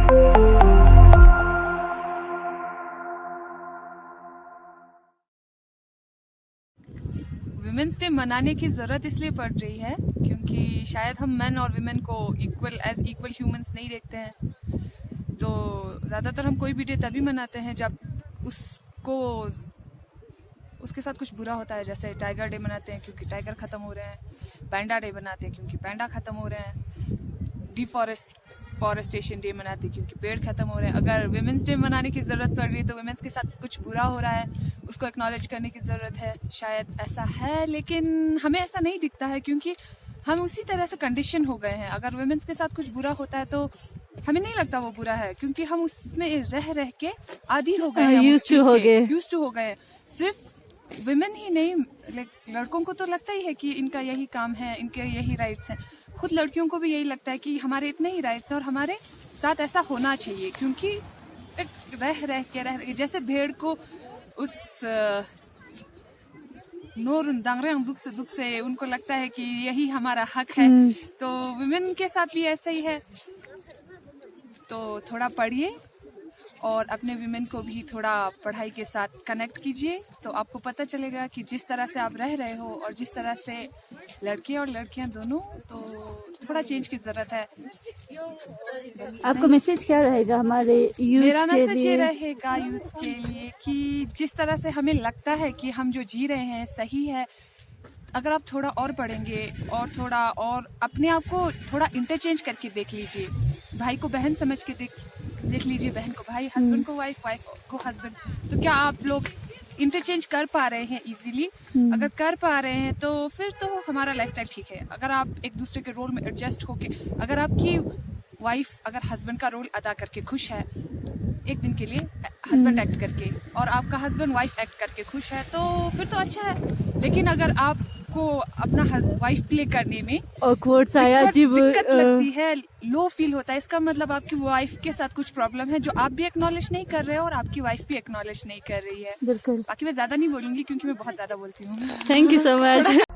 Women's day मनाने की जरूरत इसलिए पड़ रही है क्योंकि शायद हम मेन और विमेन को एज इक्वल ह्यूमंस नहीं देखते हैं। तो ज्यादातर हम कोई भी डे तभी मनाते हैं जब उसके साथ कुछ बुरा होता है। जैसे टाइगर डे मनाते हैं क्योंकि टाइगर खत्म हो रहे हैं, पैंडा डे मनाते हैं क्योंकि पैंडा खत्म हो रहे हैं, डिफॉरेस्टेशन डे मनाते हैं क्योंकि पेड़ खत्म हो रहे हैं। अगर विमेंस डे मनाने की जरूरत पड़ रही है तो विमेंस के साथ कुछ बुरा हो रहा है, उसको एक्नॉलेज करने की जरूरत है। शायद ऐसा है, लेकिन हमें ऐसा नहीं दिखता है क्योंकि हम उसी तरह से कंडीशन हो गए हैं। अगर विमेंस के साथ कुछ बुरा होता है तो हमें नहीं लगता वो बुरा है क्योंकि हम उसमें रह के आदी हो गए हैं, यूज्ड टू हो गए। सिर्फ विमेन ही नहीं, लड़कों को तो लगता ही है कि इनका यही काम है, इनके यही राइट्स हैं। खुद लड़कियों को भी यही लगता है कि हमारे इतने ही राइट्स हैं और हमारे साथ ऐसा होना चाहिए क्योंकि रह के जैसे भेड़ को उस नूर दांगरेंग दुख से उनको लगता है कि यही हमारा हक है, तो विमेन के साथ भी ऐसा ही है। तो थोड़ा पढ़िए और अपने विमेन को भी थोड़ा पढ़ाई के साथ कनेक्ट कीजिए, तो आपको पता चलेगा कि जिस तरह से आप रह रहे हो और जिस तरह से लड़के और लड़कियां दोनों, तो थोड़ा चेंज की जरूरत है। आपका मैसेज क्या रहेगा हमारे यूथ मेरा के मैसेज ये लिए? रहेगा यूथ के लिए कि जिस तरह से हमें लगता है कि हम जो जी रहे हैं सही है, अगर आप थोड़ा और पढ़ेंगे और थोड़ा और अपने आप को थोड़ा इंटरचेंज करके देख लीजिए, भाई को बहन समझ के देख लीजिए, बहन को भाई, हस्बैंड को वाइफ, वाइफ को हस्बैंड। तो क्या आप लोग इंटरचेंज कर पा रहे हैं इजीली? अगर कर पा रहे हैं तो फिर तो हमारा लाइफस्टाइल ठीक है। अगर आप एक दूसरे के रोल में एडजस्ट होके, अगर आपकी वाइफ अगर हस्बैंड का रोल अदा करके खुश है एक दिन के लिए, हस्बैंड एक्ट करके, और आपका हस्बैंड वाइफ एक्ट करके खुश है, तो फिर तो अच्छा है। लेकिन अगर आपको अपना वाइफ प्ले करने में ऑकवर्ड सा या दिक्कत लगती है, लो फील होता है, इसका मतलब आपकी वाइफ के साथ कुछ प्रॉब्लम है जो आप भी एक्नॉलेज नहीं कर रहे हो और आपकी वाइफ भी एक्नॉलेज नहीं कर रही है। बिल्कुल। बाकी मैं ज्यादा नहीं बोलूंगी क्योंकि मैं बहुत ज्यादा बोलती हूँ। Thank you so much.